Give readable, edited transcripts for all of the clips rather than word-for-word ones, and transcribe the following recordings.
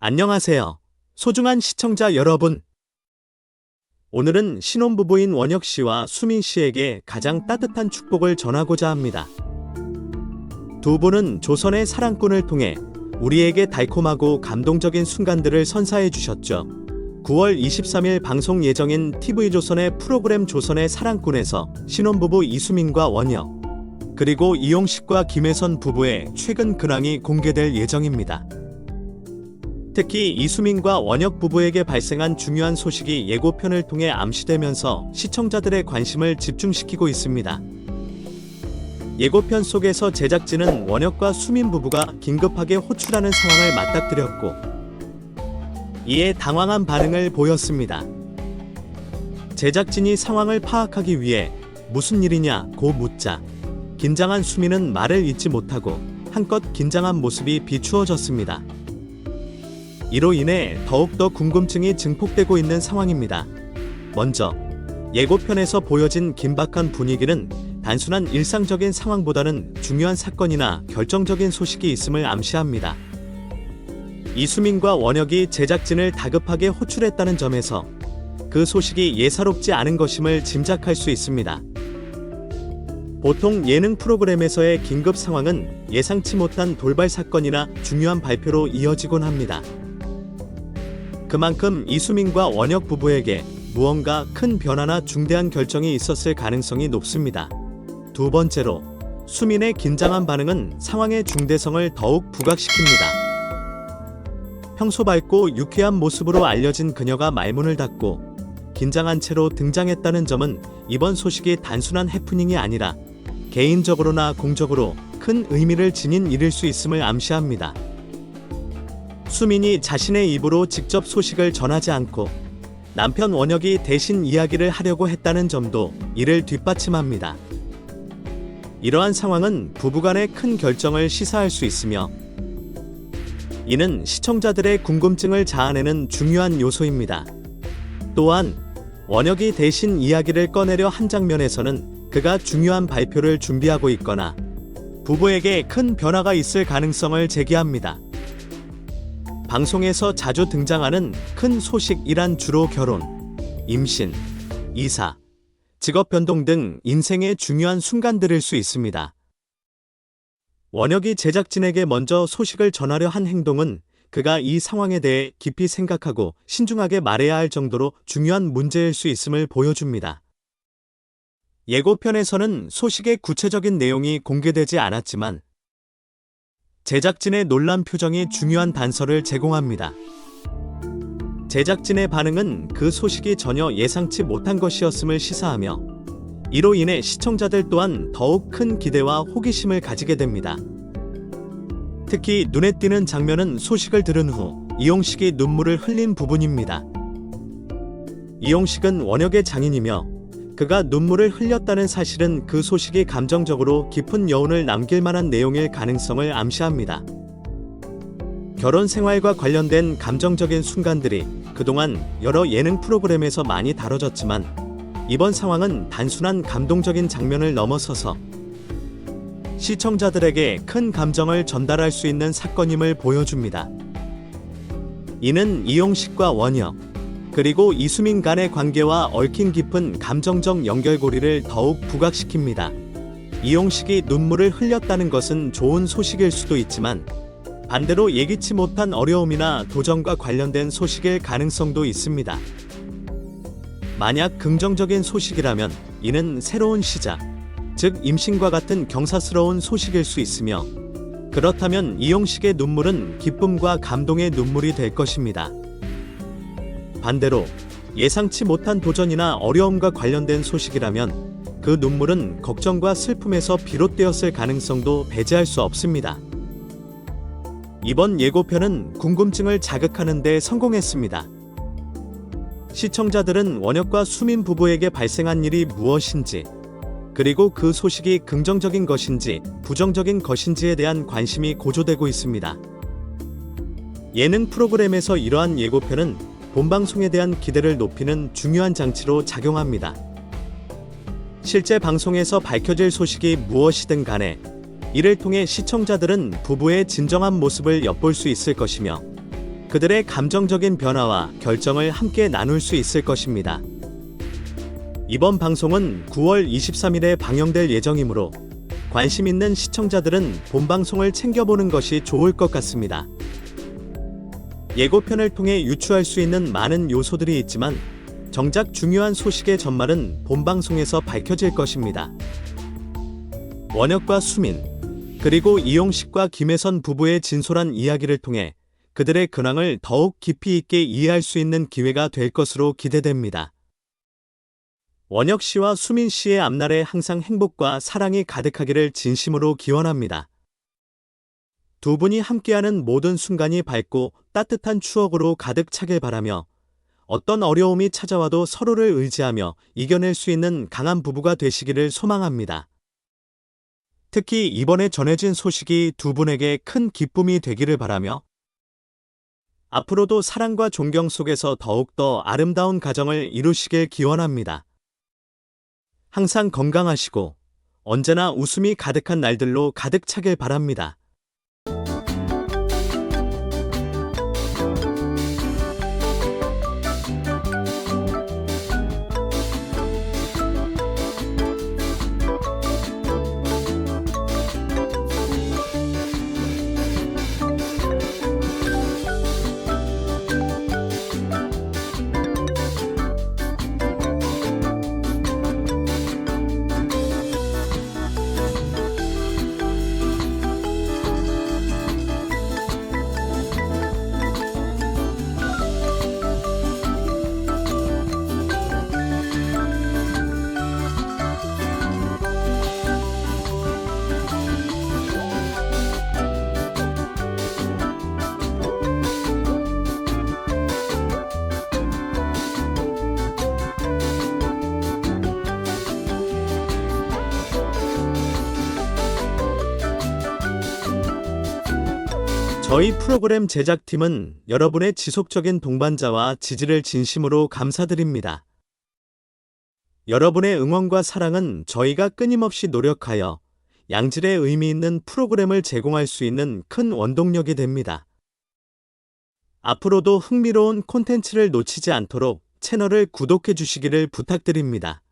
안녕하세요. 소중한 시청자 여러분. 오늘은 신혼부부인 원혁 씨와 수민 씨에게 가장 따뜻한 축복을 전하고자 합니다. 두 분은 조선의 사랑꾼을 통해 우리에게 달콤하고 감동적인 순간들을 선사해 주셨죠. 9월 23일 방송 예정인 TV조선의 프로그램 조선의 사랑꾼에서 신혼부부 이수민과 원혁, 그리고 이용식과 김혜선 부부의 최근 근황이 공개될 예정입니다. 특히 이수민과 원혁 부부에게 발생한 중요한 소식이 예고편을 통해 암시되면서 시청자들의 관심을 집중시키고 있습니다. 예고편 속에서 제작진은 원혁과 수민 부부가 긴급하게 호출하는 상황을 맞닥뜨렸고, 이에 당황한 반응을 보였습니다. 제작진이 상황을 파악하기 위해 무슨 일이냐고 묻자 긴장한 수민은 말을 잇지 못하고 한껏 긴장한 모습이 비추어졌습니다. 이로 인해 더욱더 궁금증이 증폭되고 있는 상황입니다. 먼저 예고편에서 보여진 긴박한 분위기는 단순한 일상적인 상황보다는 중요한 사건이나 결정적인 소식이 있음을 암시합니다. 이수민과 원혁이 제작진을 다급하게 호출했다는 점에서 그 소식이 예사롭지 않은 것임을 짐작할 수 있습니다. 보통 예능 프로그램에서의 긴급 상황은 예상치 못한 돌발 사건이나 중요한 발표로 이어지곤 합니다. 그만큼 이수민과 원혁 부부에게 무언가 큰 변화나 중대한 결정이 있었을 가능성이 높습니다. 두 번째로, 수민의 긴장한 반응은 상황의 중대성을 더욱 부각시킵니다. 평소 밝고 유쾌한 모습으로 알려진 그녀가 말문을 닫고 긴장한 채로 등장했다는 점은 이번 소식이 단순한 해프닝이 아니라 개인적으로나 공적으로 큰 의미를 지닌 일일 수 있음을 암시합니다. 수민이 자신의 입으로 직접 소식을 전하지 않고 남편 원혁이 대신 이야기를 하려고 했다는 점도 이를 뒷받침합니다. 이러한 상황은 부부간의 큰 결정을 시사할 수 있으며, 이는 시청자들의 궁금증을 자아내는 중요한 요소입니다. 또한 원혁이 대신 이야기를 꺼내려 한 장면에서는 그가 중요한 발표를 준비하고 있거나 부부에게 큰 변화가 있을 가능성을 제기합니다. 방송에서 자주 등장하는 큰 소식이란 주로 결혼, 임신, 이사, 직업 변동 등 인생의 중요한 순간들일 수 있습니다. 원혁이 제작진에게 먼저 소식을 전하려 한 행동은 그가 이 상황에 대해 깊이 생각하고 신중하게 말해야 할 정도로 중요한 문제일 수 있음을 보여줍니다. 예고편에서는 소식의 구체적인 내용이 공개되지 않았지만 제작진의 놀란 표정이 중요한 단서를 제공합니다. 제작진의 반응은 그 소식이 전혀 예상치 못한 것이었음을 시사하며, 이로 인해 시청자들 또한 더욱 큰 기대와 호기심을 가지게 됩니다. 특히 눈에 띄는 장면은 소식을 들은 후 이용식이 눈물을 흘린 부분입니다. 이용식은 원혁의 장인이며 그가 눈물을 흘렸다는 사실은 그 소식이 감정적으로 깊은 여운을 남길 만한 내용일 가능성을 암시합니다. 결혼 생활과 관련된 감정적인 순간들이 그동안 여러 예능 프로그램에서 많이 다뤄졌지만, 이번 상황은 단순한 감동적인 장면을 넘어서서 시청자들에게 큰 감정을 전달할 수 있는 사건임을 보여줍니다. 이는 이용식과 원혁, 그리고 이수민 간의 관계와 얽힌 깊은 감정적 연결고리를 더욱 부각시킵니다. 이용식이 눈물을 흘렸다는 것은 좋은 소식일 수도 있지만, 반대로 예기치 못한 어려움이나 도전과 관련된 소식일 가능성도 있습니다. 만약 긍정적인 소식이라면 이는 새로운 시작, 즉 임신과 같은 경사스러운 소식일 수 있으며, 그렇다면 이용식의 눈물은 기쁨과 감동의 눈물이 될 것입니다. 반대로 예상치 못한 도전이나 어려움과 관련된 소식이라면 그 눈물은 걱정과 슬픔에서 비롯되었을 가능성도 배제할 수 없습니다. 이번 예고편은 궁금증을 자극하는 데 성공했습니다. 시청자들은 원혁과 수민 부부에게 발생한 일이 무엇인지, 그리고 그 소식이 긍정적인 것인지 부정적인 것인지에 대한 관심이 고조되고 있습니다. 예능 프로그램에서 이러한 예고편은 본방송에 대한 기대를 높이는 중요한 장치로 작용합니다. 실제 방송에서 밝혀질 소식이 무엇이든 간에 이를 통해 시청자들은 부부의 진정한 모습을 엿볼 수 있을 것이며, 그들의 감정적인 변화와 결정을 함께 나눌 수 있을 것입니다. 이번 방송은 9월 23일에 방영될 예정이므로 관심 있는 시청자들은 본방송을 챙겨보는 것이 좋을 것 같습니다. 예고편을 통해 유추할 수 있는 많은 요소들이 있지만 정작 중요한 소식의 전말은 본방송에서 밝혀질 것입니다. 원혁과 수민, 그리고 이용식과 김혜선 부부의 진솔한 이야기를 통해 그들의 근황을 더욱 깊이 있게 이해할 수 있는 기회가 될 것으로 기대됩니다. 원혁 씨와 수민 씨의 앞날에 항상 행복과 사랑이 가득하기를 진심으로 기원합니다. 두 분이 함께하는 모든 순간이 밝고 따뜻한 추억으로 가득 차길 바라며 어떤 어려움이 찾아와도 서로를 의지하며 이겨낼 수 있는 강한 부부가 되시기를 소망합니다. 특히 이번에 전해진 소식이 두 분에게 큰 기쁨이 되기를 바라며 앞으로도 사랑과 존경 속에서 더욱더 아름다운 가정을 이루시길 기원합니다. 항상 건강하시고 언제나 웃음이 가득한 날들로 가득 차길 바랍니다. 저희 프로그램 제작팀은 여러분의 지속적인 동반자와 지지를 진심으로 감사드립니다. 여러분의 응원과 사랑은 저희가 끊임없이 노력하여 양질의 의미 있는 프로그램을 제공할 수 있는 큰 원동력이 됩니다. 앞으로도 흥미로운 콘텐츠를 놓치지 않도록 채널을 구독해 주시기를 부탁드립니다.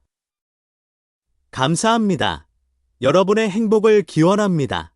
감사합니다. 여러분의 행복을 기원합니다.